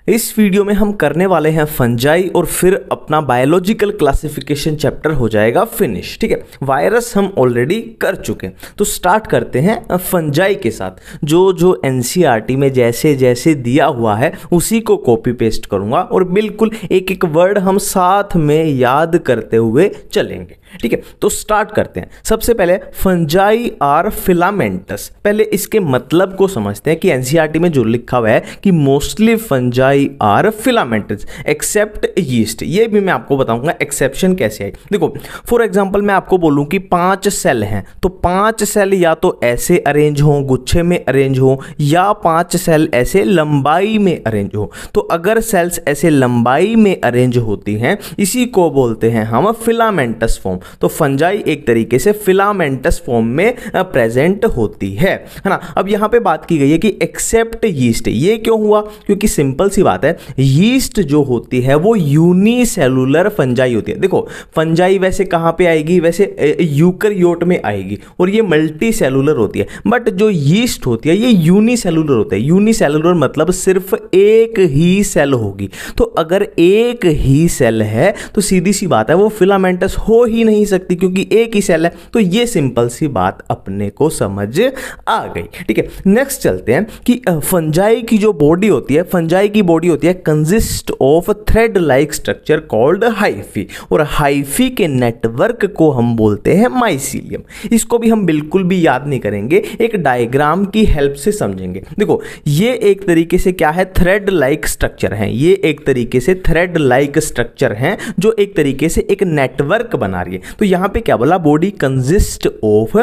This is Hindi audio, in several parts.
इस वीडियो में हम करने वाले हैं फंजाई और फिर अपना बायोलॉजिकल क्लासिफिकेशन चैप्टर हो जाएगा फिनिश। ठीक है, वायरस हम ऑलरेडी कर चुके हैं, तो स्टार्ट करते हैं फंजाई के साथ। जो एनसीईआरटी में जैसे जैसे दिया हुआ है उसी को कॉपी पेस्ट करूंगा और बिल्कुल एक एक वर्ड हम साथ में याद करते हुए चलेंगे। ठीक है, तो स्टार्ट करते हैं। सबसे पहले फंजाई आर फिलामेंटस। पहले इसके मतलब को समझते हैं कि एनसीईआरटी में जो लिखा हुआ है कि mostly fungi are filamentous except yeast. ये भी मैं आपको बताऊंगा एक्सेप्शन कैसे है। देखो फॉर एग्जांपल मैं आपको बोलूं कि 5 सेल हैं, तो 5 सेल या तो ऐसे अरेंज हो, गुच्छे में अरेंज हो, या 5 सेल ऐसे लंबाई में अरेंज हो। तो अगर सेल्स ऐसे लंबाई में अरेंज होती हैं, इसी को बोलते हैं हम फिलामेंटस फॉर्म। तो फंजाई एक तरीके से फिलामेंटस फॉर्म में प्रेजेंट होती है ना। अब यहां पे बात की गई है कि एक्सेप्ट यीस्ट। ये क्यों हुआ? क्योंकि सिंपल सी बात है, यीस्ट जो होती है वो यूनिसेलुलर फंजाई होती है। देखो फंजाई वैसे कहां पे आएगी? वैसे यूकैरियोट में आएगी और ये मल्टी सेलुलर होती है, बट जो यीस्ट होती है ये यूनिसेलुलर होता है। यूनिसेलुलर मतलब सिर्फ एक ही सेल होगी। तो अगर एक ही सेल है तो सीधी सी बात है वो फिलामेंटस हो ही नहीं सकती, क्योंकि एक ही सेल है। तो ये सिंपल सी बात अपने को समझ आ गई। ठीक है, नेक्स्ट चलते हैं कि फंजाई की जो बॉडी होती है, फंजाई की बॉडी होती है consist of thread like structure called hyphae, और हाइफी के नेटवर्क को हम बोलते हैं माइसीलियम। इसको भी हम बिल्कुल भी याद नहीं करेंगे, एक डायग्राम की हेल्प से समझेंगे। देखो ये एक तरीके से क्या है? थ्रेड लाइक स्ट्रक्चर है। ये एक तरीके से थ्रेड लाइक स्ट्रक्चर है जो एक तरीके से एक नेटवर्क बना रही है। तो यहां पे क्या बोला? Body consist of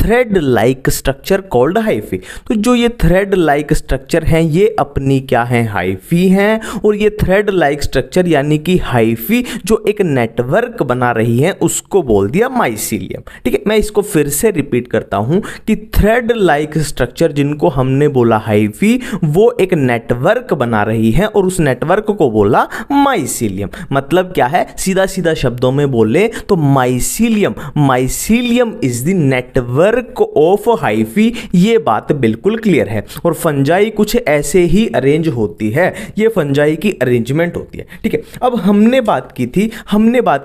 thread like structure called hyphae. तो जो ये थ्रेड लाइक स्ट्रक्चर है ये अपनी क्या है? हाइफी है। और ये थ्रेड लाइक स्ट्रक्चर यानी कि हाइफी जो एक नेटवर्क बना रही है उसको बोल दिया माइसीलियम। ठीक है, मैं इसको फिर से रिपीट करता हूं कि थ्रेड लाइक स्ट्रक्चर जिनको हमने बोला हाइफी, वो एक नेटवर्क बना रही है और उस नेटवर्क को बोला माइसीलियम। मतलब क्या है? सीधा सीधा शब्दों में बोले तो mycelium is the network of hyphae. ये बात बिल्कुल क्लियर है। और फंजाई कुछ ऐसे ही अरेंज होती है, ये फंजाई की अरेंजमेंट होती है। ठीक है, अब हमने बात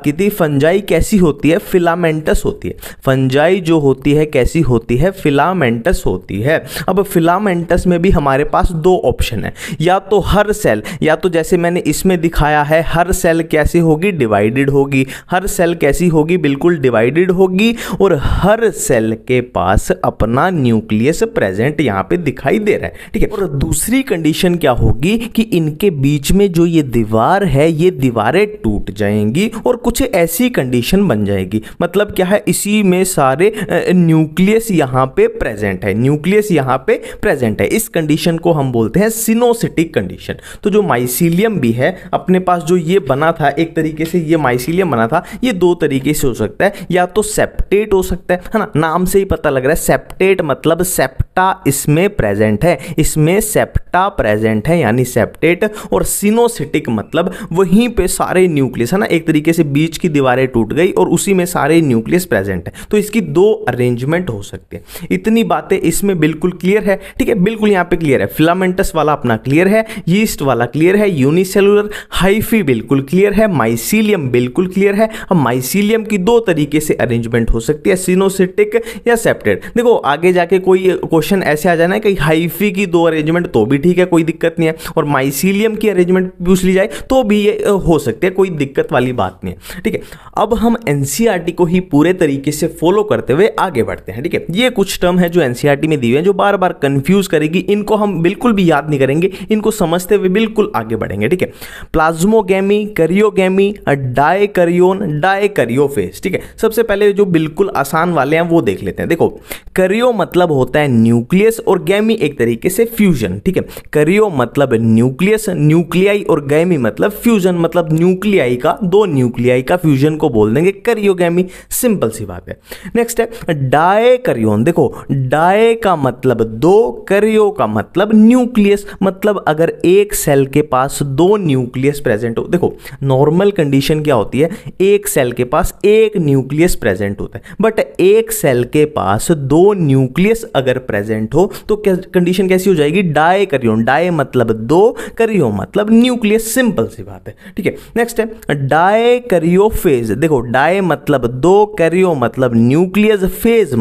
की थी फंजाई कैसी होती है? फिलामेंटस होती है। फंजाई जो होती है कैसी होती है? फिलामेंटस होती है। अब फिलामेंटस में भी हमारे पास 2 ऑप्शन है, या तो हर सेल, या तो जैसे मैंने इसमें दिखाया है हर सेल कैसी होगी? डिवाइडेड होगी। हर सेल कैसी होगी? बिल्कुल डिवाइडेड होगी। और हर सेल के पास अपना न्यूक्लियस प्रेजेंट यहां पे दिखाई दे रहा है। ठीक है, और दूसरी कंडीशन क्या होगी कि इनके बीच में जो ये दीवार है ये दीवारें टूट जाएंगी और कुछ ऐसी कंडीशन बन जाएगी। मतलब क्या है? इसी में सारे न्यूक्लियस यहां पे प्रेजेंट है, न्यूक्लियस यहां पे प्रेजेंट है। इस कंडीशन को हम बोलते हैं सिनोसिटिक कंडीशन। तो जो माइसीलियम भी है अपने पास, जो ये बना था एक तरीके से, ये माइसीलियम बना था, ये 2 तरीके से हो सकता है। या तो सेप्टेट हो सकता है ना, नाम से ही पता लग रहा है सेप्टेट मतलब सेप्टा इसमें प्रेजेंट है, इसमें सेप्टा प्रेजेंट है यानी सेप्टेट। और सिनोसिटिक मतलब वहीं पे सारे न्यूक्लियस है ना, एक तरीके से बीच की दीवारें टूट गई और उसी में सारे न्यूक्लियस प्रेजेंट है। तो इसकी 2 अरेंजमेंट हो सकते हैं। इतनी बातें इसमें बिल्कुल क्लियर है। ठीक है, बिल्कुल यहां पे क्लियर है। फिलामेंटस वाला अपना क्लियर है, यीस्ट वाला क्लियर है, यूनिसेलुलर, हाइफी बिल्कुल क्लियर है, माइसीलियम बिल्कुल क्लियर है। अब माइसीलियम की 2 तरीके से अरेंजमेंट हो सकती है, सिनोसिटिक या सेप्टेट। देखो आगे जाके कोई क्वेश्चन ऐसे आ जाना कि हाइफी की 2 अरेंजमेंट तो भी ठीक है, कोई दिक्कत नहीं है, और माइसीलियम की अरेंजमेंट पूछ ली जाए तो भी ये हो सकती है, कोई दिक्कत वाली बात नहीं है। ठीक है, अब हम एनसीईआरटी को ही पूरे तरीके से फॉलो करते हुए आगे बढ़ते हैं। ठीक है, ये कुछ टर्म है जो एनसीईआरटी में दी हुई है जो बार बार कंफ्यूज करेगी, इनको हम बिल्कुल भी याद नहीं करेंगे, इनको समझते हुए बिल्कुल आगे बढ़ेंगे। ठीक है, प्लाज्मोगेमी, करियोगेमी, डायकैरियोन, डायकैरियोफेज। ठीक है, सबसे पहले जो बिल्कुल आसान वाले हैं वो देख लेते हैं। देखो करियो मतलब होता है न्यूक्लियस और गैमी एक तरीके से फ्यूजन। ठीक है, करियो मतलब न्यूक्लियस, न्यूक्लियाई, और गैमी मतलब फ्यूजन, मतलब न्यूक्लियाई का, 2 न्यूक्लियाई का फ्यूजन को बोल देंगे करियोगैमी। सिंपल सी बात है। नेक्स्ट है डायकैरियोन। देखो डाय का मतलब 2, करियो का मतलब न्यूक्लियस, मतलब अगर एक सेल के पास 2 न्यूक्लियस प्रेजेंट हो। देखो नॉर्मल कंडीशन क्या होती है? एक सेल के पास एक न्यूक्लियस प्रेजेंट होता है, बट एक सेल के पास 2 न्यूक्लियस अगर प्रेजेंट हो तो कंडीशन कैसी हो जाएगी? डायकैरियोन। डाय मतलब 2 दो करियो मतलब न्यूक्लियस, सिंपल सी बात है, ठीक है। नेक्स्ट है डायकैरियोफेज। देखो डाई मतलब दो, कैरियो मतलब न्यूक्लियस, फेज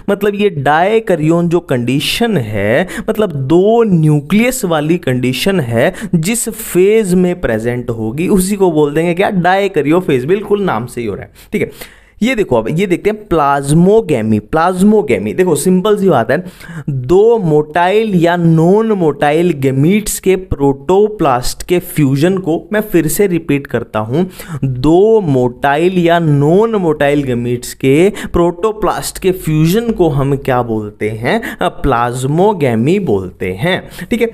मतलब ये डायकैरियोन जो कंडीशन है मतलब दो न्यूक्लियस वाली कंडीशन है जिस फेज में प्रेजेंट होगी उसी को बोल देंगे क्या, डायकैरियोफेज। बिल्कुल नाम से ही हो रहा है, ठीक है। ये देखो अब ये देखते हैं प्लाज्मोगेमी। देखो सिंपल सी बात है, दो मोटाइल या नॉन मोटाइल गैमीट्स के प्रोटोप्लास्ट के फ्यूजन को, मैं फिर से रिपीट करता हूं, दो मोटाइल या नॉन मोटाइल गैमीट्स के प्रोटोप्लास्ट के फ्यूजन को हम क्या बोलते हैं, प्लाज्मोगेमी बोलते हैं, ठीक है।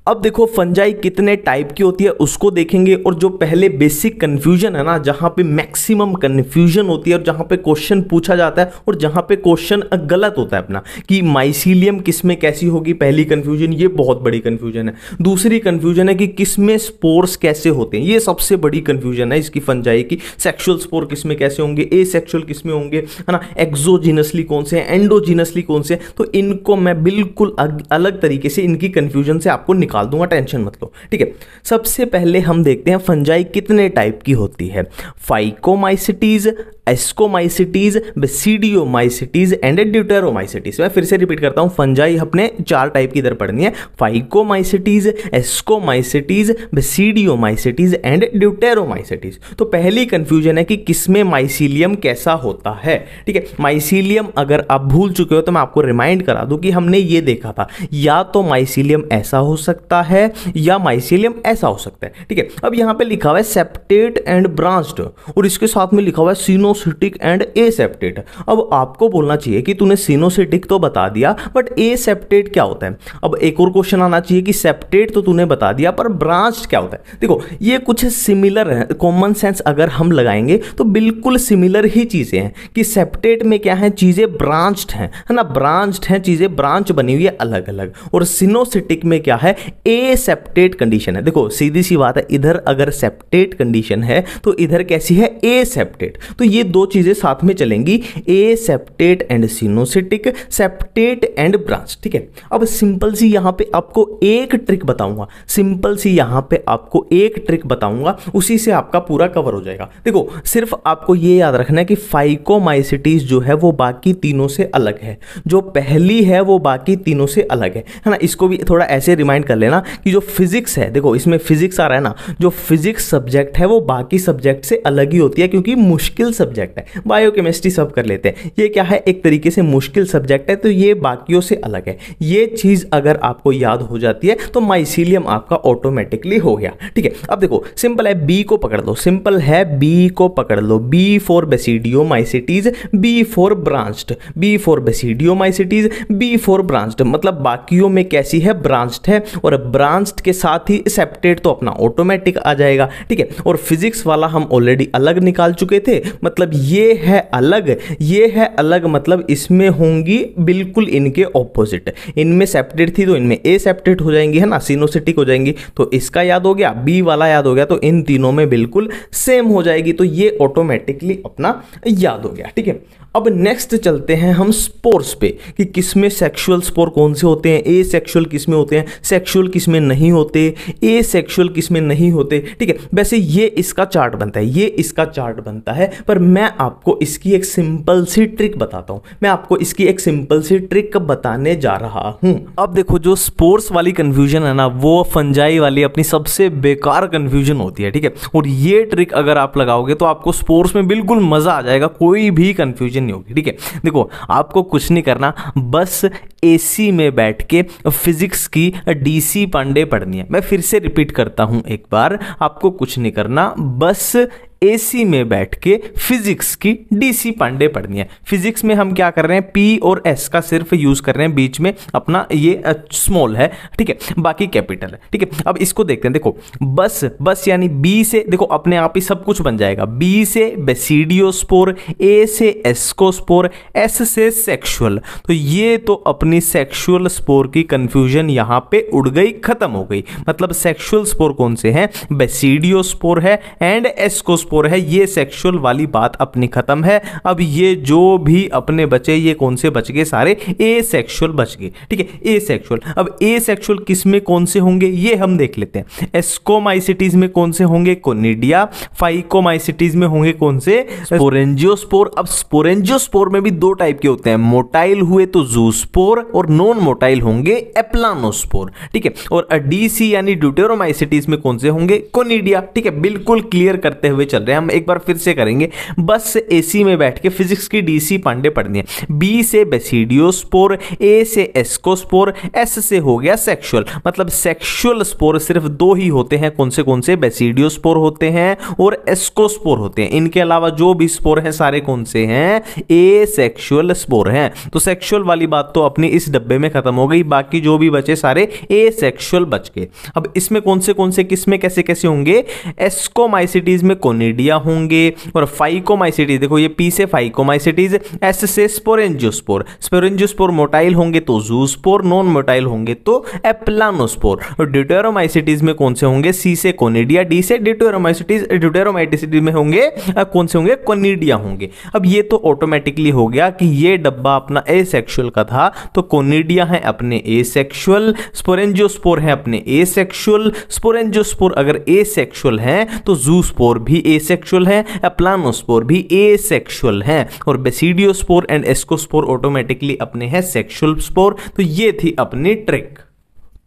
अब देखो फंजाई कितने टाइप की होती है उसको देखेंगे, और जो पहले बेसिक कंफ्यूजन है ना, जहां पे मैक्सिमम कंफ्यूजन होती है और जहां पे क्वेश्चन पूछा जाता है और जहां पे क्वेश्चन गलत होता है अपना, कि माइसीलियम किसमें कैसी होगी, पहली कंफ्यूजन, ये बहुत बड़ी कंफ्यूजन है। दूसरी कंफ्यूजन है कि किसमें स्पोर्स कैसे होते हैं, ये सबसे बड़ी कंफ्यूजन है इसकी फंजाई की। सेक्सुअल स्पोर किसमें कैसे होंगे, एसेक्सुअल किसमें होंगे, है ना, एक्सोजीनसली कौन से हैं, एंडोजीनसली कौन से, तो इनको मैं बिल्कुल अलग तरीके से इनकी कंफ्यूजन से आपको निकाल दूंगा, टेंशन मत लो, ठीक है। सबसे पहले हम देखते हैं फंजाई कितने टाइप की होती है। Phycomycetes, ascomycetes, basidiomycetes and deuteromycetes. मैं फिर से रिपीट करता हूं, फंजाई अपने चार टाइप की इधर पढ़नी है, phycomycetes, ascomycetes, basidiomycetes and deuteromycetes. तो पहली कंफ्यूजन है कि किसमें माइसीलियम कैसा होता है, ठीक है। माइसीलियम अगर आप भूल चुके हो तो मैं आपको रिमाइंड करा दूं कि हमने ये देखा था, या तो माइसीलियम ऐसा हो सकता है या माइसीलियम ऐसा हो सकता है, ठीक है। अब यहां पे लिखा हुआ है सेप्टेट एंड ब्रांच्ड, और इसके साथ में लिखा हुआ है सिनोसिटिक एंड एसेप्टेट। अब आपको बोलना चाहिए कि तूने सिनोसिटिक तो बता दिया, बट एसेप्टेट क्या होता है। अब एक और क्वेश्चन आना चाहिए कि सेप्टेट तो तूने बता दिया, पर ब्रांच्ड क्या होता है। देखो ये कुछ सिमिलर है, कॉमन सेंस अगर हम लगाएंगे तो बिल्कुल सिमिलर ही चीजें हैं, कि सेप्टेट में क्या है, चीजें ब्रांच्ड हैं, है ना, ब्रांच्ड हैं, चीजें ब्रांच बनी हुई है अलग अलग, और सिनोसिटिक में क्या है, एसेप्टेट कंडीशन है। देखो सीधी सी बात है, इधर अगर सेप्टेट कंडीशन है तो इधर कैसी है, एसेप्टेट। तो ये दो चीजें साथ में चलेंगी, aseptate and coenocytic, septate and branch, ठीक है। अब सिंपल सी यहां पे आपको एक ट्रिक बताऊंगा, उसी से आपका पूरा कवर हो जाएगा। देखो सिर्फ आपको ये याद रखना है कि फाइकोमाइसिटीज जो है वो बाकी तीनों से अलग है, जो पहली है वो बाकी तीनों से अलग है ना। इसको भी थोड़ा ऐसे रिमाइंड कर लेना कि जो फिजिक्स है, देखो इसमें फिजिक्स आ रहा है ना, जो फिजिक्स सब्जेक्ट है वो बाकी सब्जेक्ट से अलग ही होती है, क्योंकि मुश्किल सब्जेक्ट है। बायोकेमिस्ट्री सब कर लेते हैं, ये क्या है, एक तरीके से मुश्किल सब्जेक्ट है, तो ये बाकियों से अलग है। ये चीज अगर आपको याद हो जाती है तो माइसीलियम आपका ऑटोमेटिकली हो गया, ठीक है। अब देखो सिंपल है, बी को पकड़ लो, सिंपल है, बी को पकड़ लो, B for basidiomycetes, B for branched, B for basidiomycetes, B for branched, मतलब बाकियों में कैसी है, ब्रांच्ड है, और ब्रांच्ड के साथ ही सेप्टेट तो अपना ऑटोमेटिक आ जाएगा, ठीक है। और फिजिक्स वाला हम ऑलरेडी अलग निकाल चुके थे, मतलब ये है अलग, ये है अलग, मतलब इसमें होंगी बिल्कुल इनके ऑपोजिट। इनमें सेप्टेट थी तो इनमें ए सेप्टेट हो जाएंगी, है ना, सिनोसिटिक हो जाएंगी। तो इसका याद हो गया, बी वाला याद हो गया, तो इन तीनों में बिल्कुल सेम हो जाएगी, तो ये ऑटोमेटिकली अपना याद हो गया, ठीक है। अब नेक्स्ट चलते हैं हम स्पोर्स पे, कि किसमें सेक्सुअल स्पोर कौन से होते हैं, ए सेक्सुअल किसमें होते हैं, सेक्सुअल किसमें नहीं होते, ए सेक्सुअल किसमें नहीं होते, ठीक है। वैसे ये इसका चार्ट बनता है, ये इसका चार्ट बनता है, पर मैं आपको इसकी एक सिंपल सी ट्रिक बताता हूं, मैं आपको इसकी एक सिंपल सी ट्रिक बताने जा रहा हूं। अब देखो जो स्पोर्स वाली कंफ्यूजन है ना, वो फंजाई वाली अपनी सबसे बेकार कंफ्यूजन होती है, ठीक है। और ये ट्रिक अगर आप लगाओगे तो आपको स्पोर्स में बिल्कुल मजा आ जाएगा, कोई भी कंफ्यूजन नहीं होगी, ठीक है। देखो आपको कुछ नहीं करना, बस एसी में बैठ के फिजिक्स की डीसी पांडे पढ़नी है। मैं फिर से रिपीट करता हूं एक बार, आपको कुछ नहीं करना, बस एसी में बैठ के फिजिक्स की डीसी पांडे पढ़नी है। फिजिक्स में हम क्या कर रहे हैं, पी और एस का सिर्फ यूज कर रहे हैं, बीच में अपना ये स्मॉल है, ठीक है, बाकी कैपिटल है, ठीक है। अब इसको देखते हैं, देखो बस यानी बी से देखो अपने आप ही सब कुछ बन जाएगा, बी से बेसिडियोस्पोर, ए से एस्कोस्पोर, एस से सेक्सुअल। तो ये तो अपनी सेक्सुअल स्पोर की कंफ्यूजन यहां पे उड़ गई, खत्म हो गई। मतलब सेक्सुअल स्पोर कौन से हैं, बेसिडियोस्पोर है एंड एस्कोस्पोर एंडोस्पोर है, ये सेक्सुअल वाली बात अपनी खत्म है। अब ये जो भी अपने बचे, ये कौन से बच गए, सारे एसेक्सुअल बच गए, ठीक है, एसेक्सुअल। अब एसेक्सुअल किस में कौन से होंगे ये हम देख लेते हैं। एस्कोमाइसिटीज में कौन से होंगे, कोनिडिया। फाइकोमाइसिटीज में होंगे कौन से, स्पोरेंजियोस्पोर। अब स्पोरेंजियोस्पोर में भी दो टाइप के होते हैं, मोटाइल हुए तो जूस्पोर और नॉन मोटाइल होंगे एप्लानोस्पोर, ठीक है। और डीसी यानी ड्यूटेरोमाइसिटीज में कौन से होंगे, कोनिडिया, ठीक है। बिल्कुल क्लियर करते हुए चल रहे हैं हम, एक बार फिर से करेंगे, बस एसी में बैठ के फिजिक्स की डीसी पांडे पढ़नी है। बी से बेसिडियोस्पोर, ए से एस्कोस्पोर, एस से हो गया सेक्सुअल। मतलब सेक्सुअल स्पोर सिर्फ दो ही होते हैं, कौन से बेसिडियोस्पोर होते हैं और एस्कोस्पोर होते हैं। इनके अलावा जो भी स्पोर हैं सारे कौन से हैं, एसेक्सुअल स्पोर हैं। तो सेक्सुअल वाली बात तो अपनी इस डब्बे में खत्म हो गई, बाकी जो भी बचे सारे एसेक्सुअल बच गए। अब इसमें कौन से किस में कैसे कैसे होंगे, एस्कोमाइसिटीज में कोनिडिया होंगे और फाइकोमाइसिटीज, देखो ये पी से फाइकोमाइसिटीज, एस से स्पोरेंजियोस्पोर। स्पोरेंजियोस्पोर मोटाइल होंगे तो जूस्पोर, नॉन मोटाइल होंगे तो एप्लानोस्पोर। और ड्यूटेरोमाइसिटीज में कौन से होंगे, सी से कोनिडिया, डी से ड्यूटेरोमाइसिटीज। ड्यूटेरोमाइसिटीज में होंगे कौन से होंगे, कोनिडिया होंगे। अब ये तो ऑटोमेटिकली हो गया कि ये डब्बा अपना एसेक्सुअल का था, तो कोनिडिया है अपने एसेक्सुअल, स्पोरेंजियोस्पोर है अपने एसेक्सुअल। स्पोरेंजियोस्पोर अगर एसेक्सुअल है तो जूस्पोर भी एसेक्सुअल है, एप्लानोस्पोर भी एसेक्सुअल है और बेसिडियोस्पोर एंड एस्कोस्पोर ऑटोमेटिकली अपने हैं सेक्सुअल स्पोर। तो ये थी अपनी ट्रिक।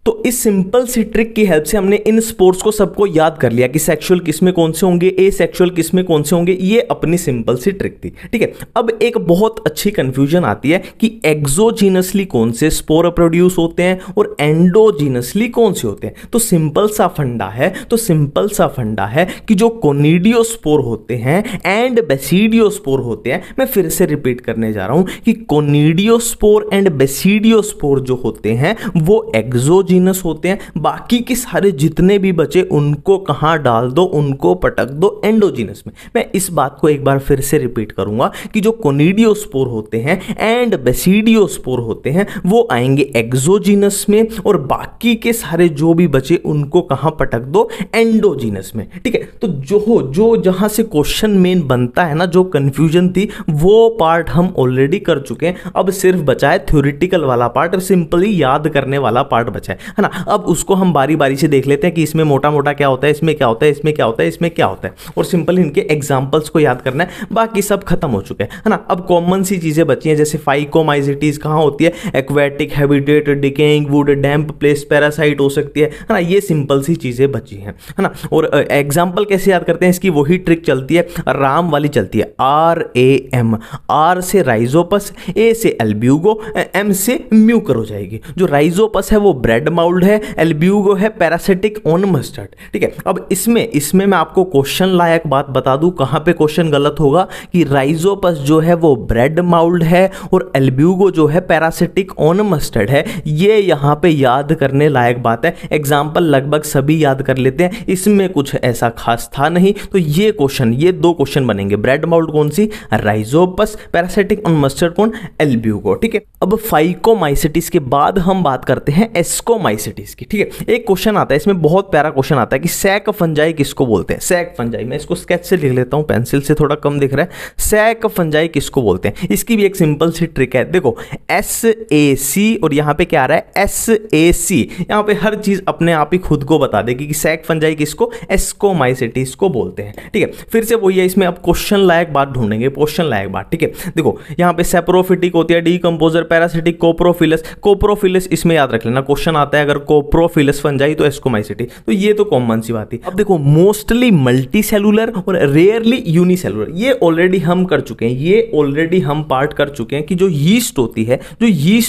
तो इस सिंपल सी ट्रिक की हेल्प से हमने इन स्पोर्ट्स को सबको याद कर लिया कि सेक्सुअल किसमें कौन से होंगे, एसेक्सुअल किसमें कौन से होंगे। ये अपनी सिंपल सी ट्रिक थी, ठीक है। अब एक बहुत अच्छी कंफ्यूजन आती है कि एक्सोजीनसली कौन से स्पोर प्रोड्यूस होते हैं और एंडोजीनसली कौन से होते हैं। तो सिंपल सा फंडा है कि जो कोनिडियोस्पोर होते हैं एंड बेसिडियोस्पोर होते हैं, मैं फिर से रिपीट करने जा रहा हूं कि कोनिडियोस्पोर एंड बेसिडियोस्पोर जो होते हैं वो एक्सोजीनस होते हैं। बाकी के सारे जितने भी बचे उनको कहां डाल दो, उनको पटक दो एंडोजीनस में। मैं इस बात को एक बार फिर से रिपीट करूंगा कि जो कोनिडियोस्पोर होते हैं एंड बेसिडियोस्पोर होते हैं वो आएंगे एक्सोजीनस में और बाकी के सारे जो भी बचे उनको कहां पटक दो, एंडोजीनस में, ठीक है। तो जो जहां से क्वेश्चन मेन बनता है ना, जो कंफ्यूजन थी वो पार्ट हम ऑलरेडी कर चुके हैं। अब सिर्फ बचा है थ्योरेटिकल वाला पार्ट और सिंपली याद करने वाला पार्ट बचा है ना। अब उसको हम बारी बारी से देख लेते हैं कि इसमें मोटा मोटा क्या होता है, इसमें क्या होता है, इसमें क्या होता है, इसमें क्या होता है, और सिंपल इनके एग्जांपल्स को याद करना है। बाकी सब खत्म हो चुके हैं, है ना। अब कॉमन सी चीजें बची हैं, जैसे फाइकोमाइसिटीज कहां होती है, aquatic habitat, decaying would, damp place, parasite हो सकती है ना। ये सिंपल सी चीजें बची हैं, है ना। और एग्जाम्पल कैसे याद करते हैं, इसकी वही ट्रिक चलती है, राम वाली चलती है, RAM। आर से राइजोपस, ए से एल्ब्यूगो, एम से म्यूकर हो जाएगी। जो राइजोपस है वो ब्रेड माउल्ड है, एल्ब्यूगो है पैरासिटिक ऑन मस्टर्ड, ठीक है। अब इसमें मैं आपको क्वेश्चन लायक बात बता दूं, कहां पे क्वेश्चन गलत होगा कि राइजोपस जो है वो ब्रेड माउल्ड है और एल्ब्यूगो जो है पैरासिटिक ऑन मस्टर्ड है। ये यहां पे याद करने लायक बात है। एग्जाम्पल लगभग सभी याद कर लेते हैं, इसमें कुछ ऐसा खास था नहीं। तो ये दो क्वेश्चन बनेंगे, ब्रेड माउल्ड कौन सी, राइजोपस, पैरासिटिक ऑन मस्टर्ड कौन, एल्ब्यूगो, ठीक है। अब फाइकोमाइसिटीज के बाद हम बात करते हैं एस्कोमाइसिटीज की, ठीक है। एक क्वेश्चन आता है इसमें, बहुत प्यारा क्वेश्चन आता है कि सैक फंजाई किसको बोलते हैं। सैक फंजाई, मैं इसको स्केच से लिख लेता हूं, पेंसिल से थोड़ा कम दिख रहा है। सैक फंजाई किसको बोलते हैं, इसकी भी एक सिंपल सी ट्रिक है। देखो SAC और यहां पे क्या आ रहा है, SAC। यहां पे हर चीज अपने आप ही खुद को बता देगी कि सैक फंजाई किसको, एस्कोमाइसिटीज को बोलते हैं, ठीक है। फिर से वही है, इसमें अब क्वेश्चन लायक बात ढूंढेंगे, क्वेश्चन लायक बात, ठीक है। देखो यहां पे सेप्रोफिटिक होती है, डीकंपोजर, पैरासिटिक, कोप्रोफिलस। कोप्रोफिलस इसमें याद रख लेना, क्वेश्चन आता है अगर कोप्रोफिलस फंजाई तो एस्कोमाइसिटी, तो ये तो कॉमन सी बात है। अब देखो मोस्टली मल्टी सेलुलर और रेयरली यूनिसेलुलर, ये ऑलरेडी हम कर चुके हैं, ये ऑलरेडी हम पार्ट कर चुके हैं कि जो यीस्ट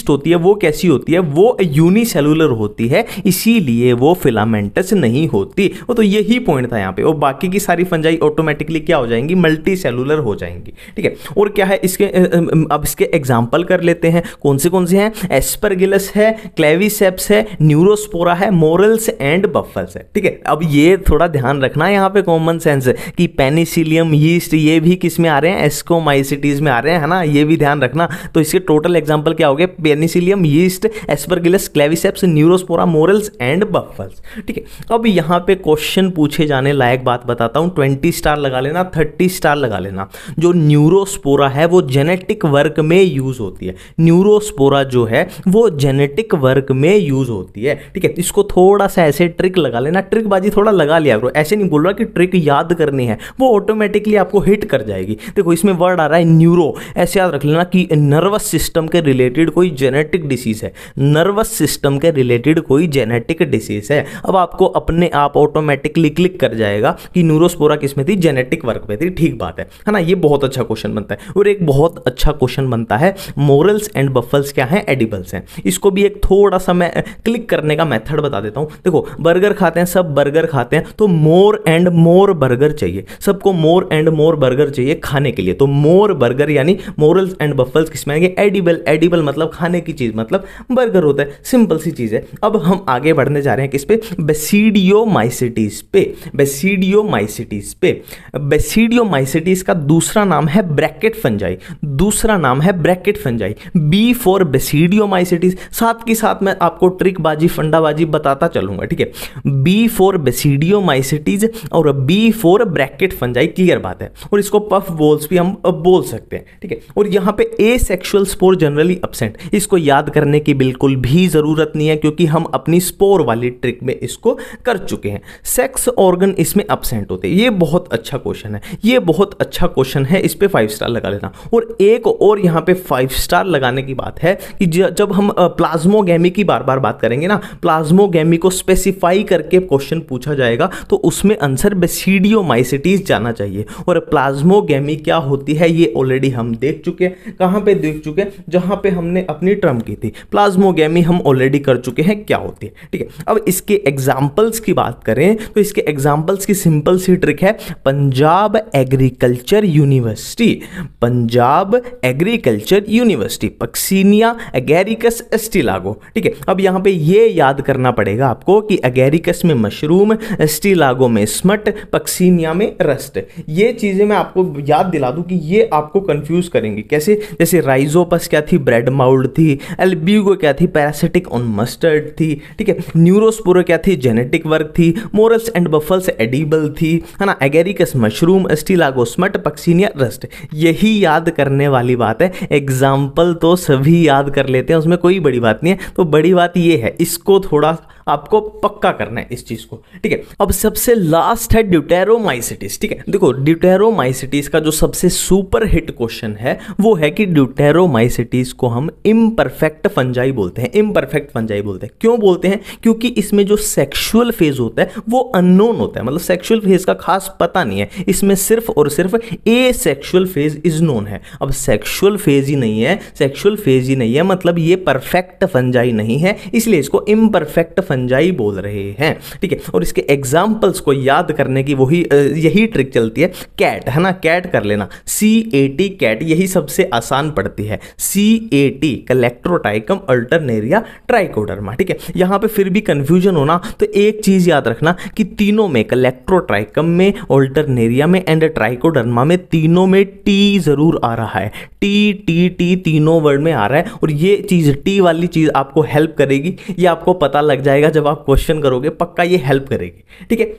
होती है वो कैसी होती है, वो यूनिसेलुलर होती है, इसीलिए वो फिलामेंटस नहीं होती। वो तो यही पॉइंट था यहाँ पे। और बाकी की सारी फंजाई ऑटोमेटिकली क्या हो जाएंगी, मल्टी सेलुलर हो जाएंगी, ठीक है। और क्या है इसके, अब इसके एग्जाम्पल कर लेते हैं, कौन से हैं, एस्परगिलस है, क्लेविसेप्स है, न्यूरोस्पोरा है, मोरल्स एंड बफल्स है। ठीक है, अब ये थोड़ा ध्यान रखना यहाँ पे कॉमन सेंस कि पेनिसिलियम, यीस्ट ये भी किस में आ रहे हैं, एस्कोमाइसिटीज में आ रहे हैं, है ना, ये भी ध्यान रखना। तो इसके टोटल एग्जांपल क्या हो गए, penicillium, yeast, aspergillus, claviceps, neurospora, morels and truffles. ठीक है, अब यहाँ पे क्वेश्चन पूछे जाने लायक बात बताता हूँ, 20 स्टार लगा लेना, 30 स्टार लगा लेना। जो न्यूरोस्पोरा है वो जेनेटिक वर्क में यूज होती है, न्यूरोस्पोरा जो है वो जेनेटिक वर्क में यूज होती है। ठीक है, इसको थोड़ा सा ऐसे ट्रिक लगा लेना, ट्रिक बाजी थोड़ा लगा लिया करो, ऐसे नहीं बोल रहा कि ट्रिक याद करनी है, वो ऑटोमेटिकली आपको हिट कर जाएगी। देखो इसमें वर्ड आ रहा है न्यूरो, ऐसे याद रख लेना कि नर्वस सिस्टम के रिलेटेड कोई जेनेटिक डिसीज है, नर्वस सिस्टम के रिलेटेड कोई जेनेटिक डिसीज है। अब आपको अपने आप ऑटोमेटिकली क्लिक कर जाएगा कि न्यूरोस्पोरा किसमें थी, जेनेटिक वर्क में थी। ठीक बात है ना, ये बहुत अच्छा क्वेश्चन बनता है। और एक बहुत अच्छा क्वेश्चन बनता है, मोरल्स एंड बफल्स क्या है, एडिबल्स हैं। इसको भी एक थोड़ा सा मैं क्लिक करने का मेथड बता देता हूं। देखो बर्गर खाते हैं, सब बर्गर खाते हैं, तो मोर एंड मोर बर्गर चाहिए, सबको मोर एंड मोर बर्गर चाहिए खाने के लिए। तो मोर बर्गर यानी मोरल्स एंड बफल्स किसमें आएंगे, एडिबल। एडिबल मतलब खाने की चीज, मतलब बर्गर होता है, सिंपल सी चीज है। अब हम आगे बढ़ने जा रहे हैं किस पे, बेसिडियोमाइसिटीज पे। बेसिडियोमाइसिटीज पे, बेसिडियोमाइसिटीज का दूसरा नाम है ब्रैकेट फंजाई, दूसरा नाम है bracket fungi, B for basidiomycetes. साथ के साथ मैं आपको ट्रिक बाजी फंडाबाजी बताता चलूंगा। ठीक है, बी फॉर बेसिडियोमाइसिटीज और B for bracket fungi, clear बात है। और इसको पफ बॉल्स भी हम बोल सकते हैं। ठीक है, और यहां पे ए सेक्सुअल स्पोर जनरली एब्सेंट, इसको याद करने की बिल्कुल भी जरूरत नहीं है क्योंकि हम अपनी स्पोर वाली ट्रिक में इसको कर चुके हैं। सेक्स ऑर्गन इसमें एब्सेंट होते हैं। ये बहुत अच्छा क्वेश्चन है, ये बहुत अच्छा क्वेश्चन है, इस पे 5 स्टार लगा लेना। और एक और यहां पे 5 स्टार लगाने की बात है कि जब हम प्लाज्मोगेमी की बार बार बात करेंगे ना, प्लाज्मोगेमी को स्पेसिफाई करके क्वेश्चन पूछा जाएगा तो उसमें आंसर बेसिडियोमाइसिटीज जाना चाहिए। और प्लाज्मोगेमी क्या होती है ये ऑलरेडी हम देख चुके हैं। कहां पे देख चुके हैं, जहां पे हमने अपनी टर्म की थी। प्लाज्मोगेमी हम ऑलरेडी कर चुके हैं क्या होती है। ठीक है, अब इसके एग्जांपल्स की बात करें तो इसके एग्जांपल्स की सिंपल सी ट्रिक है, Punjab agriculture university, Punjab agriculture university, puccinia agaricus ustilago. ठीक है, अब यहां पे ये याद करना पड़ेगा आपको कि एगेरिकस में मशरूम, एस्टिलागो में स्मट, पक्सीनिया में रस्ट। ये चीजें मैं आपको याद दिला दूं कि ये आपको कंफ्यूज करेंगे कैसे, जैसे राइजोपस क्या थी, ब्रेड माउल्ड थी, एल्ब्यूगो क्या थी, पैरासिटिक ऑन मस्टर्ड थी। ठीक है, न्यूरोस्पोरा क्या थी, जेनेटिक वर्क थी, मोरल्स एंड बफल्स एडिबल थी, है ना, agaricus mushroom, ustilago smut, puccinia rust. यही याद करने वाली बात है। एग्जाम्पल तो सभी याद कर लेते हैं, उसमें कोई बड़ी बात नहीं है। तो बड़ी बात ये है, इसको थोड़ा आपको पक्का करना है इस चीज को। ठीक है, अब सबसे लास्ट है ड्यूटेरोमाइसिटीज। ठीक है, देखो ड्यूटेरोमाइसिटीज का जो सबसे सुपर हिट क्वेश्चन है वो है कि ड्यूटेरोमाइसिटीज को हम इम्परफेक्ट फंजाई बोलते हैं। इम्परफेक्ट फंजाई बोलते हैं, क्यों बोलते हैं, क्योंकि इसमें जो सेक्सुअल फेज होता है वो अननोन होता है, मतलब सेक्सुअल फेज का खास पता नहीं है। इसमें सिर्फ और सिर्फ ए सेक्सुअल फेज इज नोन है। अब सेक्सुअल फेज ही नहीं है, सेक्सुअल फेज ही नहीं है मतलब ये परफेक्ट फंजाई नहीं है, इसलिए इसको इम्परफेक्ट फंजाई बोल रहे हैं। ठीक है, और इसके एग्जांपल्स को याद करने की वही यही ट्रिक चलती है, कैट, है ना, कैट कर लेना, CAT कैट, यही सबसे आसान पड़ती है। CAT colletotrichum alternaria trichoderma. ठीक है, यहां पे फिर भी कंफ्यूजन होना तो एक चीज याद रखना कि तीनों में, कलेक्ट्रोट्राइकम में, अल्टरनेरिया में एंड ट्राइकोडर्मा में, तीनों में टी जरूर आ रहा है। टी तीनों वर्ड में आ रहा है और ये चीज टी वाली चीज आपको हेल्प करेगी, ये आपको पता लग जाएगा जब आप क्वेश्चन करोगे, पक्का ये हेल्प करेगी। ठीक है,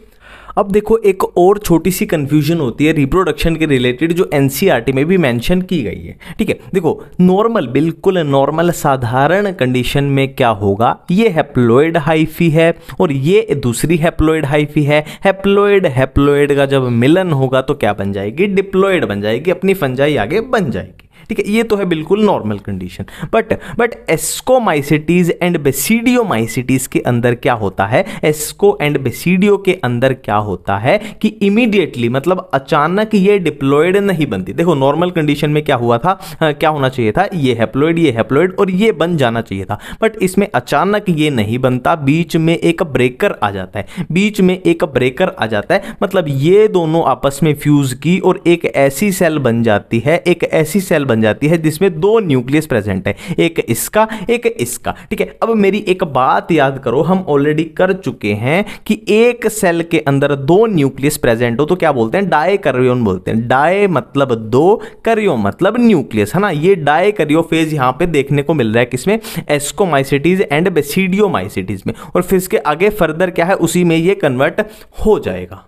अब देखो एक और छोटी सी कंफ्यूजन होती है रिप्रोडक्शन के रिलेटेड जो एनसीईआरटी में भी मेंशन की गई है। ठीक है, देखो नॉर्मल, बिल्कुल नॉर्मल साधारण कंडीशन में क्या होगा, ये हैप्लॉइड हाइफी है और ये दूसरी हैप्लॉइड हाइफी है। हैप्लॉइड हैप्लॉइड का जब मिलन होगा तो क्या बन जाएगी, डिप्लॉइड बन जाएगी, अपनी फंजाई आगे बन जाएगी। ठीक है, ये तो है बिल्कुल normal condition. But ascomycetes and basidiomycetes के अंदर क्या होता है, एस्को एंड बेसिडियो के अंदर क्या होता है कि इमीडिएटली, मतलब अचानक ये डिप्लॉइड नहीं बनती। देखो नॉर्मल कंडीशन में क्या हुआ था, क्या होना चाहिए था, ये हैप्लॉइड और ये बन जाना चाहिए था, बट इसमें अचानक ये नहीं बनता, बीच में एक ब्रेकर आ जाता है, बीच में एक ब्रेकर आ जाता है, मतलब ये दोनों आपस में फ्यूज की और एक ऐसी सेल बन जाती है, एक ऐसी सेल बन बन जाती है जिसमें 2 न्यूक्लियस प्रेजेंट है, एक इसका एक इसका। ठीक है, अब मेरी एक बात याद करो, हम ऑलरेडी कर चुके हैं कि एक सेल के अंदर 2 न्यूक्लियस प्रेजेंट हो तो क्या बोलते हैं, डायकैरियोन बोलते हैं। डाय मतलब 2, कैरियो मतलब न्यूक्लियस, है ना। ये डायकैरियोफेज यहां पे देखने को मिल रहा है किसमें, एस्कोमाइसिटीज एंड बेसिडियोमाइसिटीज में, और फिर इसके आगे फर्दर क्या है, उसी में ये कन्वर्ट हो जाएगा।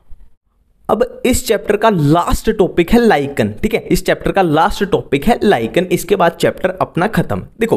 अब इस चैप्टर का लास्ट टॉपिक है लाइकन। ठीक है, इस चैप्टर का लास्ट टॉपिक है लाइकन, इसके बाद चैप्टर अपना खत्म। देखो,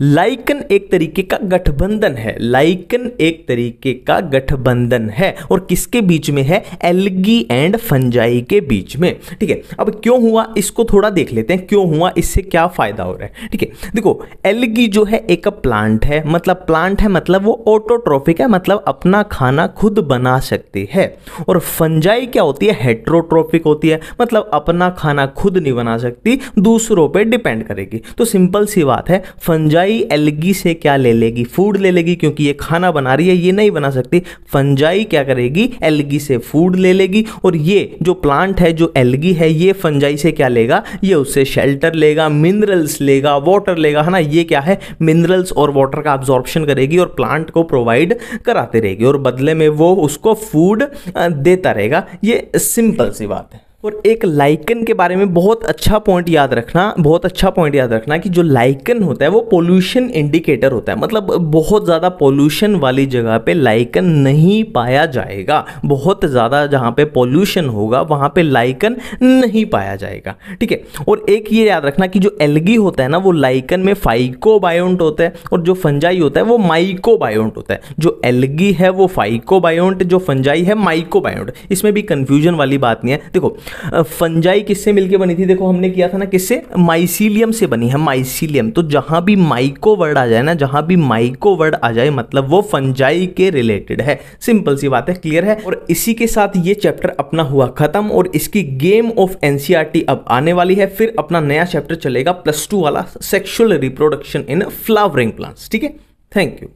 लाइकन एक तरीके का गठबंधन है, लाइकन एक तरीके का गठबंधन है, और किसके बीच में है, एल्गी एंड फंजाई के बीच में। ठीक है, अब क्यों हुआ इसको थोड़ा देख लेते हैं, क्यों हुआ, इससे क्या फायदा हो रहा है। ठीक है, देखो एल्गी जो है एक प्लांट है, मतलब प्लांट है मतलब वो ऑटोट्रोफिक है, मतलब अपना खाना खुद बना सकते हैं, और फंजाई क्या होती है, हेट्रोट्रोफिक होती है, मतलब अपना खाना खुद नहीं बना सकती, दूसरों पे डिपेंड करेगी। तो सिंपल सी बात है, फंजाई एल्गी से क्या ले लेगी, फूड ले लेगी, क्योंकि ये खाना बना रही है, ये नहीं बना सकती। फंजाई क्या करेगी, एल्गी से फूड ले लेगी, और ये जो प्लांट है, जो एल्गी है, ये फंजाई से क्या लेगा, ये उससे शेल्टर लेगा, मिनरल्स लेगा, वाटर लेगा, है ना। ये क्या है, मिनरल्स और वाटर का अब्जॉर्प्शन करेगी और प्लांट को प्रोवाइड कराते रहेगी, और बदले में वो उसको फूड देता रहेगा। ये सिंपल सी बात है। और एक लाइकन के बारे में बहुत अच्छा पॉइंट याद रखना, बहुत अच्छा पॉइंट याद रखना कि जो लाइकन होता है वो पोल्यूशन इंडिकेटर होता है, मतलब बहुत ज़्यादा पोल्यूशन वाली जगह पे लाइकन नहीं पाया जाएगा, बहुत ज़्यादा जहाँ पे पोल्यूशन होगा वहाँ पे लाइकन नहीं पाया जाएगा। ठीक है, और एक ये याद रखना कि जो एल्गी होता है ना, वो लाइकन में फाइकोबायोंट होता है, और जो फंजाई होता है वो माइकोबायोंट होता है। जो एल्गी है वो फाइकोबायोंट, जो फंजाई है माइकोबायोंट। इसमें भी कंफ्यूजन वाली बात नहीं है। देखो फंजाई किससे मिलके बनी थी, देखो हमने किया था ना, किससे, माइसीलियम से बनी है, माइसीलियम। तो जहां भी माइको वर्ड आ जाए ना, जहां भी माइको वर्ड आ जाए मतलब वो फंजाई के रिलेटेड है। सिंपल सी बात है, क्लियर है। और इसी के साथ ये चैप्टर अपना हुआ खत्म, और इसकी गेम ऑफ एनसीईआरटी अब आने वाली है। फिर अपना नया चैप्टर चलेगा +2 वाला, sexual reproduction in flowering plants. ठीक है, थैंक यू।